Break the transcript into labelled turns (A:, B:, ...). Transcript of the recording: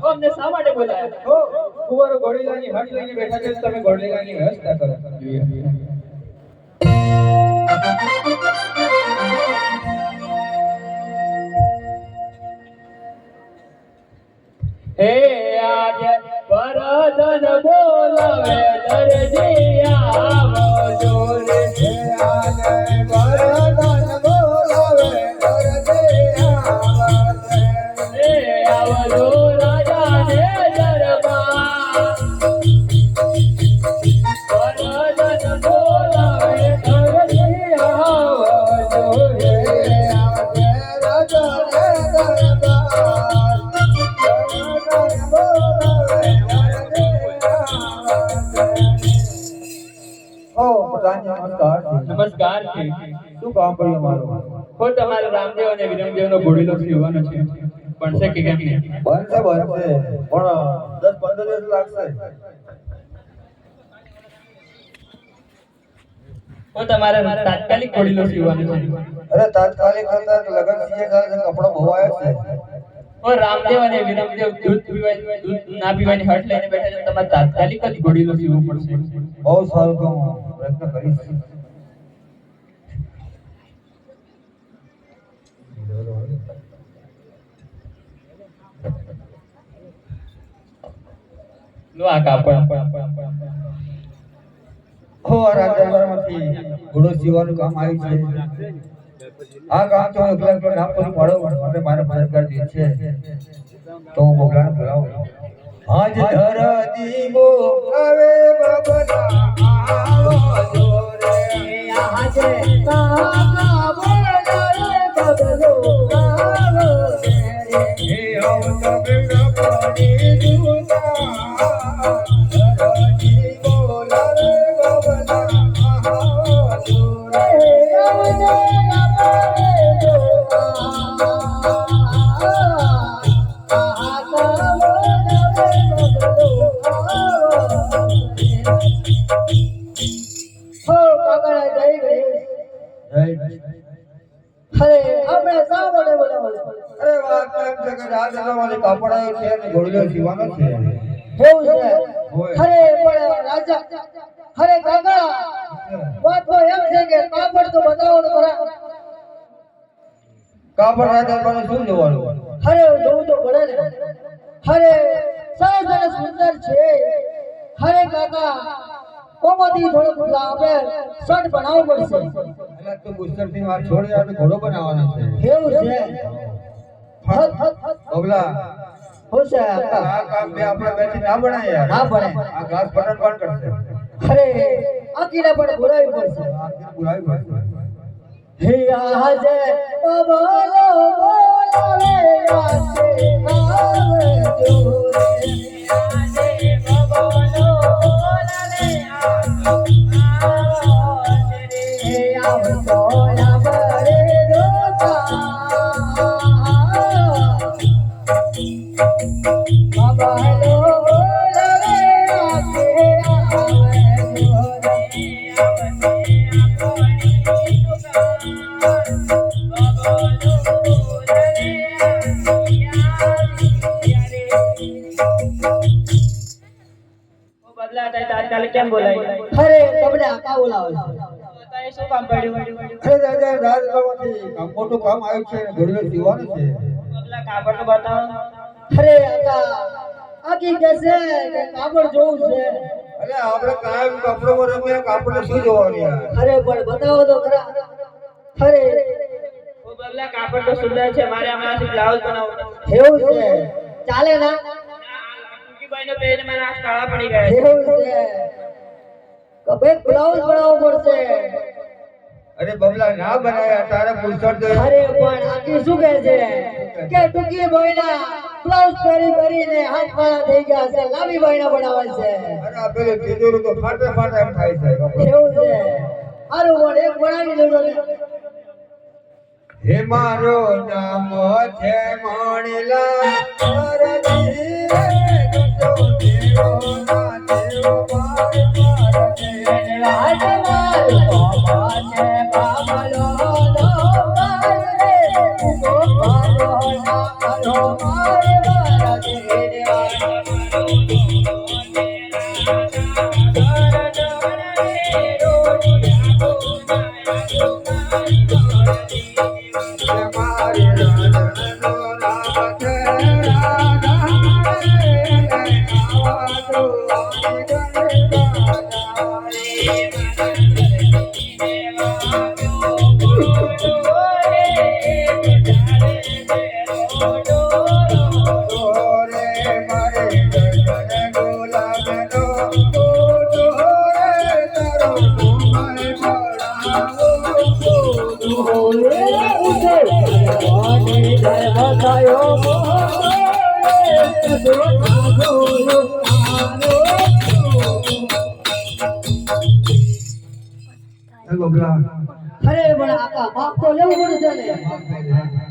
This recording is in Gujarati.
A: અમને શા માટે બોલાયા?
B: કુંવરો ઘોડીલાની હટ લઈને બેઠા છે, તમે ઘોડીલાની વ્યવસ્થા કરો.
A: હે આજે વરદન બોલાવે દરજી આવજો રે.
B: હે આજે વરદન બોલાવે દરજી આવજો.
A: હે આવજો રાજાને દરબાર. વરદન બોલાવે દરજી આવજો રે.
B: આજે રાજાને દરબાર.
A: નમસ્કાર છે.
B: શું કામ પડ્યું મારું?
A: હું તમારે રામદેવ અને વિરમદેવ નો ઘોડીલો સીવવાનો છે. બનશે કે કેમ નહીં?
B: બનશે પણ 10-15 દિવસ લાગશે.
A: હું તમારે તાત્કાલિક ઘોડીલો સીવવાનો છે.
B: અરે તાત્કાલિક કરતા લગન સીએ કરે છે, કપડો ભવાય છે.
A: હું રામદેવ અને વિરમદેવ દૂધ ના પીવાની હટ લઈને બેઠા છે. તમારે તાત્કાલિક જ ઘોડીલો સીવવો પડશે.
B: બહુ સારું કામ, પ્રયત્ન કરીશ.
A: લો આ કાપડ.
B: હો રાજદરબારમાંથી ઘોડો સીવવાનું કામ આવ્યું છે. આ કામ તો એકલા એકલા નામ પૂરું પાડો માટે મારે પદકાર જે છે તો હું બોગલાને બોલાવું. આજ ધરતી બોલાવે બબલા આવજો રે.
A: આજ કાકા બોલાવે બબલો આવજો રે.
B: હે આવતા બેડા પાણી દૂતા ધરતી બોલાવે બબલા આવજો રે.
A: આવજો
B: કાપડ આવ્યો છે અને ઘોડીલો સીવાનો છે.
A: એવું છે? અરે પણ રાજા, અરે કાકા, વાત તો એમ છે કે કાપડ તો બતાવો તો ખરા.
B: કાપડ રાજદરબારને શું જોવાનું?
A: અરે જોવું તો પડે ને. અરે સરસ અને સુંદર છે. અરે કાકા, કોમથી થોડું આપણે શર્ટ બનાવવું પડશે.
B: એટલે તું ગુસ્સરથી વાત છોડી આપણે ઘોડો બનાવવાનો છે.
A: એવું છે?
B: બબલા,
A: હું છે
B: આ કામ બે આપણે બેથી ના બનાય યાર.
A: ના પડે.
B: આ ઘાસ પટન પણ કરશે.
A: અરે આકીને પણ બોલાવી પડશે.
B: આ બોલાવી પડશે.
A: હે આજે બબલો બોલાવે આજે આવજો રે. આજે બબલો બોલાવે આવજો રે. આવજો લાવરે રોકા બબલો બોલાવે આજે આવજો રે. તાત્કાલિક કેમ બોલાય? અરે તમને આકા બોલાવે છે. તારે શું કામ પડ્યું?
B: અરે દાદા રાજદરબારમાંથી કામ મોટું કામ આવ્યું છે અને ઘોડીલો સીવાનો છે.
A: પગલા કાપડ તો બતાવો. અરે આકા, આકી કહેશે કે કાપડ જોવું છે.
B: અરે આપણે કાયમ કપડોમાં રમ્યા, કાપડને શું જોવાનું યાર?
A: અરે પણ બતાવો તો ખરા. અરે ઓ બગલા, કાપડ તો સુંદર છે. મારે આમાંથી બ્લાઉઝ બનાવવું. એવું છે? ચાલે ના? ભાઈ નો પેન મને આ કાળા પડી ગયા. એવું છે? કબે બ્લાઉઝ બનાવવો પડશે.
B: અરે બબલા, ના બનાયા તારે પૂછડ દે.
A: અરે પણ આકી શું કહે છે કે ટૂંકી બોયના બ્લાઉઝ પહેરીને હાથ કાળા થઈ ગયા છે, લાંબી બોયના બનાવે છે.
B: અરે આ પેલું તિજોરું તો ફાટે ફાટે એમ થાય છે કપડું.
A: એવું છે? હારું પણ એક બનાવી દેજો ને.
B: હે મારો નામ છે મણિલા હરજી રે ગતો દેવો ના દેવો મારે મારે
A: રાજ મારો બાબા છે બાબલો નો મારે ઉગો મારો ના કરો મારે મારા
B: મારે રાધાનો નામ છે રાધા રે આવા તો
A: અરે પણ આકા બાપ તો લેવું પડશે ને